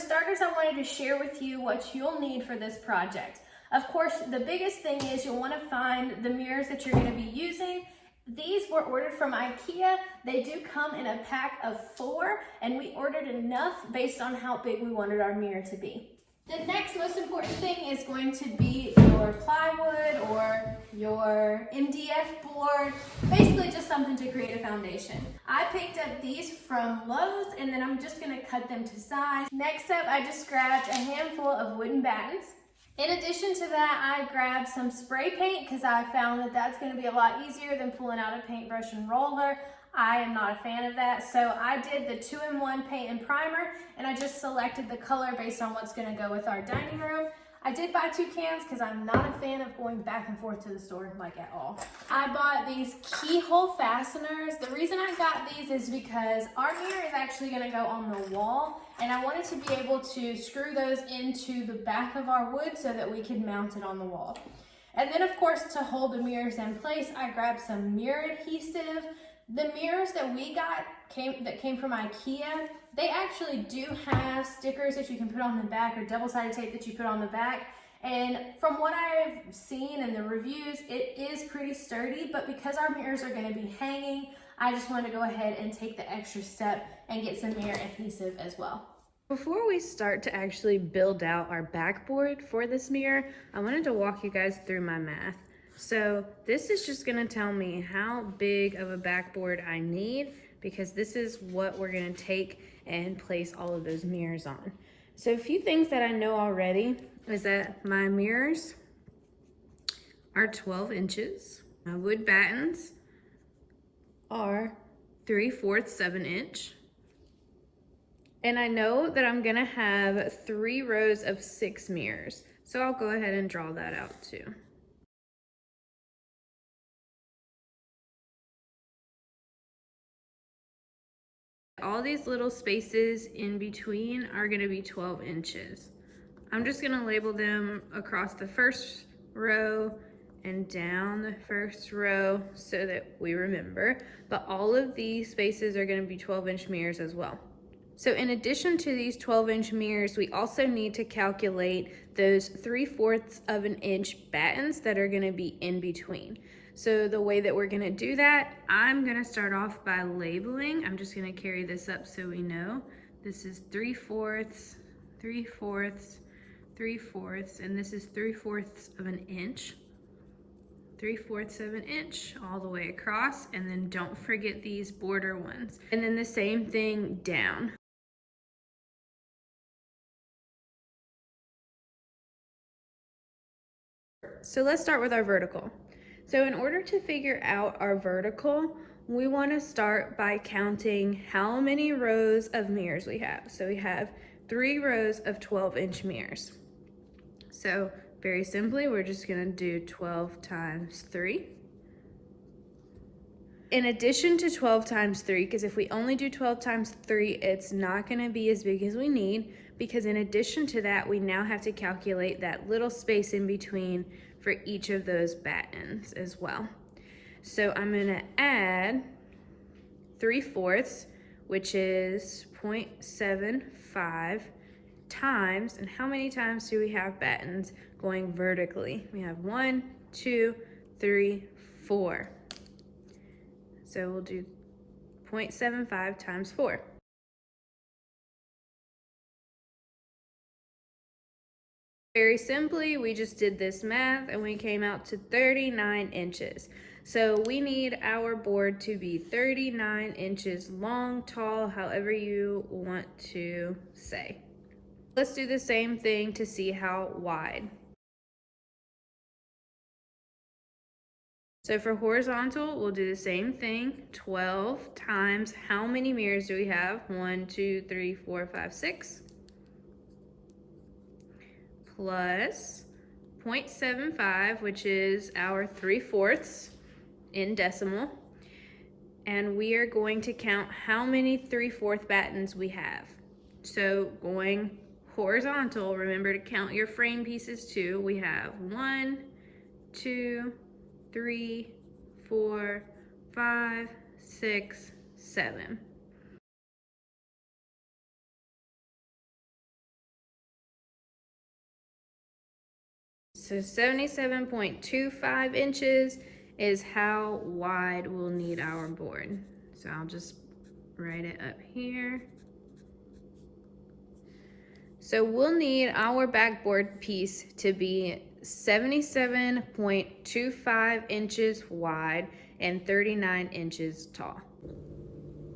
starters, I wanted to share with you what you'll need for this project. Of course, the biggest thing is you'll want to find the mirrors that you're going to be using. These were ordered from IKEA. They do come in a pack of 4, and we ordered enough based on how big we wanted our mirror to be. The next most important thing is going to be your plywood or your MDF board, basically just something to create a foundation. I picked up these from Lowe's, and then I'm just going to cut them to size. Next up, I just grabbed a handful of wooden battens. In addition to that, I grabbed some spray paint because I found that that's going to be a lot easier than pulling out a paintbrush and roller. I am not a fan of that, so I did the 2-in-1 paint and primer, and I just selected the color based on what's going to go with our dining room. I did buy 2 cans because I'm not a fan of going back and forth to the store like at all. I bought these keyhole fasteners. The reason I got these is because our mirror is actually going to go on the wall, and I wanted to be able to screw those into the back of our wood so that we could mount it on the wall. And then of course, to hold the mirrors in place, I grabbed some mirror adhesive. The mirrors that we got that came from IKEA, they actually do have stickers that you can put on the back or double-sided tape that you put on the back. And from what I've seen in the reviews, it is pretty sturdy, but because our mirrors are going to be hanging, I just want to go ahead and take the extra step and get some mirror adhesive as well. Before we start to actually build out our backboard for this mirror, I wanted to walk you guys through my math. So this is just gonna tell me how big of a backboard I need, because this is what we're gonna take and place all of those mirrors on. So a few things that I know already is that my mirrors are 12 inches. My wood battens are 3/4 of an inch. And I know that I'm gonna have 3 rows of 6 mirrors. So I'll go ahead and draw that out too. All these little spaces in between are gonna be 12 inches. I'm just gonna label them across the first row and down the first row so that we remember. But all of these spaces are gonna be 12-inch mirrors as well. So in addition to these 12-inch mirrors, we also need to calculate those 3/4 of an inch battens that are gonna be in between. So the way that we're gonna do that, I'm gonna start off by labeling. I'm just gonna carry this up so we know. This is 3/4, 3/4, 3/4, and this is 3/4 of an inch. 3/4 of an inch all the way across, and then don't forget these border ones. And then the same thing down. So let's start with our vertical. So in order to figure out our vertical, we want to start by counting how many rows of mirrors we have. So we have 3 rows of 12-inch mirrors. So very simply, we're just going to do 12 times 3. In addition to 12 times 3, because if we only do 12 times 3, it's not going to be as big as we need, because in addition to that, we now have to calculate that little space in between for each of those battens as well. So I'm going to add 3/4, which is 0.75 times, and how many times do we have battens going vertically? We have 1, 2, 3, 4. So we'll do 0.75 times 4. Very simply, we just did this math and we came out to 39 inches. So we need our board to be 39 inches long, tall, however you want to say. Let's do the same thing to see how wide. So for horizontal, we'll do the same thing. 12 times how many mirrors do we have? 1, 2, 3, 4, 5, 6. Plus 0.75, which is our 3/4 in decimal. And we are going to count how many 3/4 battens we have. So going horizontal, remember to count your frame pieces too. We have 1, 2, 3, 4, 5, 6, 7. So 77.25 inches is how wide we'll need our board. So I'll just write it up here. So we'll need our backboard piece to be 77.25 inches wide and 39 inches tall.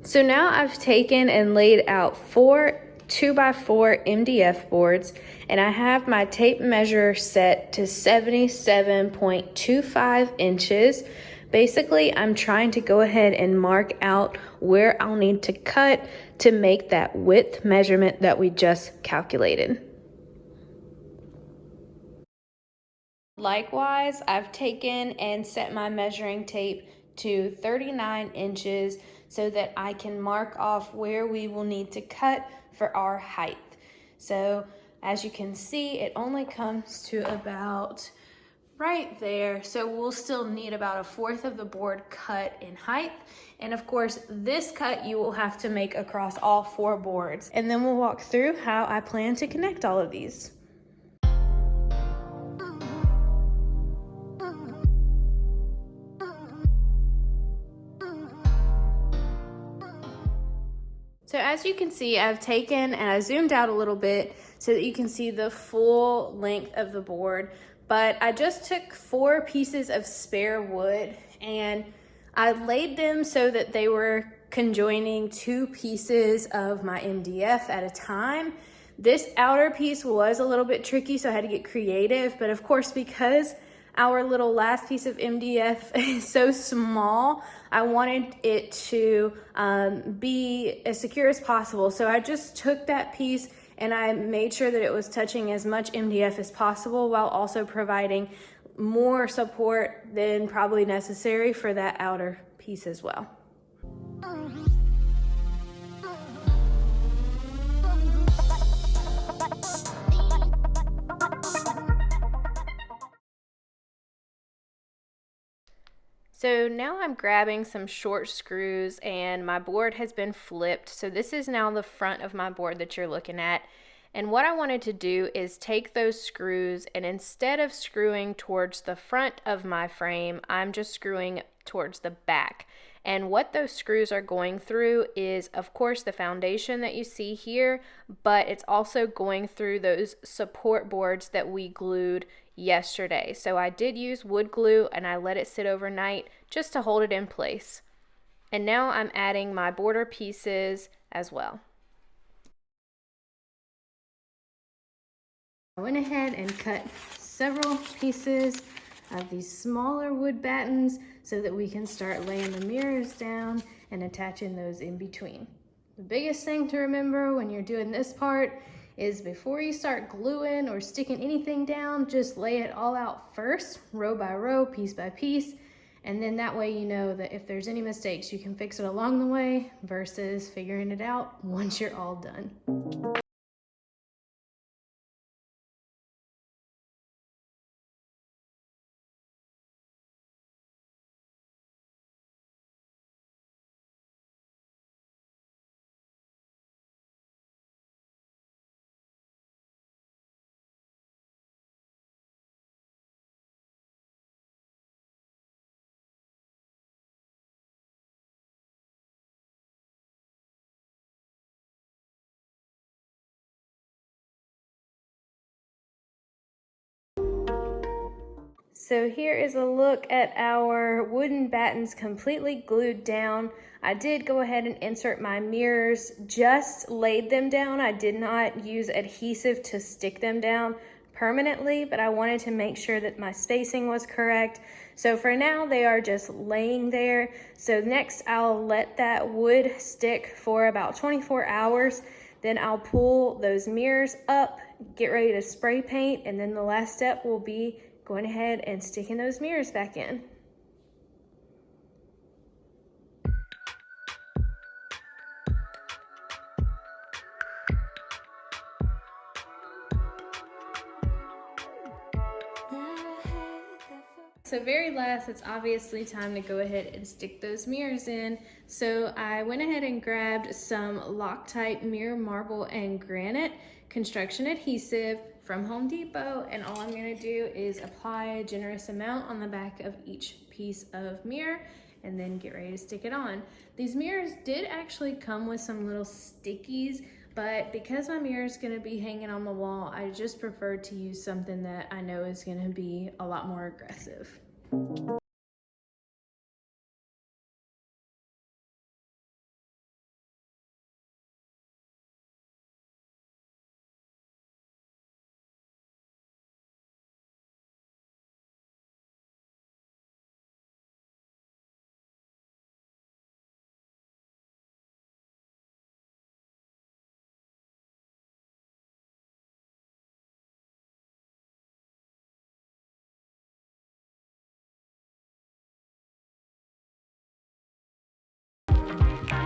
So now I've taken and laid out 4 2x4 MDF boards, and I have my tape measure set to 77.25 inches. Basically, I'm trying to go ahead and mark out where I'll need to cut to make that width measurement that we just calculated. Likewise, I've taken and set my measuring tape to 39 inches so that I can mark off where we will need to cut for our height. So as you can see, it only comes to about right there. So we'll still need about 1/4 of the board cut in height. And of course, this cut you will have to make across all 4 boards. And then we'll walk through how I plan to connect all of these. So as you can see, I've taken and I zoomed out a little bit so that you can see the full length of the board. But I just took 4 pieces of spare wood and I laid them so that they were conjoining 2 pieces of my MDF at a time. This outer piece was a little bit tricky, so I had to get creative. But of course, because our little last piece of MDF is so small, I wanted it to be as secure as possible. So I just took that piece and I made sure that it was touching as much MDF as possible while also providing more support than probably necessary for that outer piece as well. So now I'm grabbing some short screws and my board has been flipped. So this is now the front of my board that you're looking at. And what I wanted to do is take those screws and instead of screwing towards the front of my frame, I'm just screwing towards the back. And what those screws are going through is, of course, the foundation that you see here, but it's also going through those support boards that we glued yesterday. So I did use wood glue and I let it sit overnight just to hold it in place. And now I'm adding my border pieces as well. I went ahead and cut several pieces of these smaller wood battens so that we can start laying the mirrors down and attaching those in between. The biggest thing to remember when you're doing this part is before you start gluing or sticking anything down, just lay it all out first, row by row, piece by piece, and then that way you know that if there's any mistakes, you can fix it along the way versus figuring it out once you're all done. So here is a look at our wooden battens completely glued down. I did go ahead and insert my mirrors, just laid them down. I did not use adhesive to stick them down permanently, but I wanted to make sure that my spacing was correct. So for now, they are just laying there. So next, I'll let that wood stick for about 24 hours. Then I'll pull those mirrors up, get ready to spray paint, and then the last step will be going ahead and sticking those mirrors back in. So very last, it's obviously time to go ahead and stick those mirrors in. So I went ahead and grabbed some Loctite mirror marble and granite construction adhesive, from Home Depot, and all I'm gonna do is apply a generous amount on the back of each piece of mirror and then get ready to stick it on. These mirrors did actually come with some little stickies, but because my mirror is gonna be hanging on the wall, I just prefer to use something that I know is gonna be a lot more aggressive.